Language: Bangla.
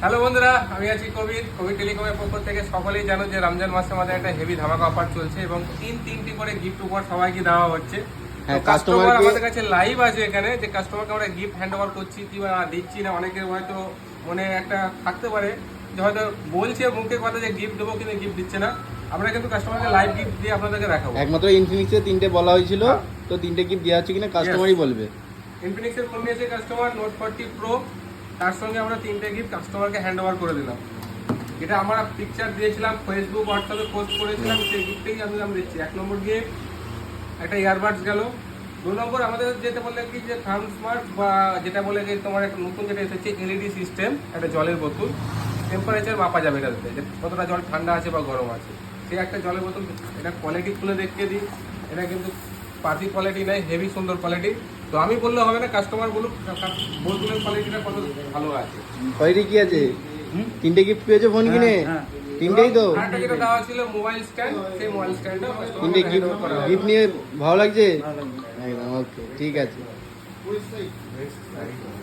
হ্যালো বন্ধুরা, আমি আছি কবির টেলিকমের পক্ষ থেকে। সকলেই জানো যে রমজান মাসে আমাদের একটা হেভি ধামাকা অফার চলছে এবং তিনটি করে গিফট উপহার সবাইকে দেওয়া হচ্ছে। কাস্টমার আমাদের কাছে লাইভ আছে এখানে, যে কাস্টমারকে আমরা গিফট হ্যান্ড ওভার করছি কি বা দিচ্ছি না। অনেকের হয়তো মনে একটা থাকতে পারে যে হয়তো বলছে মুখে কথা যে গিফট দেবো কিন্তু গিফট দিচ্ছে না। আমরা কিন্তু কাস্টমারকে লাইভ গিফট দিয়ে আপনাদেরকে দেখাবো। একমাত্র ইনফিনিক্সে 3টে বলা হয়েছিল, তো 3টে গিফট দেওয়া হচ্ছে কিনা কাস্টমারই বলবে। ইনফিনিক্সের ফোন নিয়েছে কাস্টমার নোট 40 প্রো, তার সঙ্গে আমরা 3টে গিফট কাস্টমারকে হ্যান্ড ওভার করে দিলাম। এটা আমরা পিকচার দিয়েছিলাম, ফেসবুক হোয়াটসঅ্যাপে পোস্ট করেছিলাম, সেই গিফটেই আমি দিচ্ছি। 1 নম্বর গিফট একটা ইয়ারবাডস গেল। 2 নম্বর আমাদের যেটা বলে কি যে থার্ম স্মার্ট বা যেটা বলে যে তোমার একটা নতুন যেটা এসেছে এলইডি সিস্টেম, একটা জলের বোতল, টেম্পারেচার মাপা যাবে এটাতে যে কতটা জল ঠান্ডা আছে বা গরম আছে। সেই একটা জলের বোতল, এটা কোয়ালিটি খুলে দেখতে দিই। এটা কিন্তু পাতি কোয়ালিটি নেই, হেভি সুন্দর কোয়ালিটি। তো আমি বললে হবে না, কাস্টমার বলুক বোতলের কোয়ালিটিটা কত ভালো আছে। কোয়ালিটি কি আছে? 3টে গিফট পেয়েছো ফোন কিনে? 3টেই তো। আরেকটা যেটা দেওয়া ছিল মোবাইল স্ট্যান্ড, সেই মোবাইল স্ট্যান্ডটা 3টে গিফট নিয়ে ভালো লাগছে? একদম ওকে, ঠিক আছে।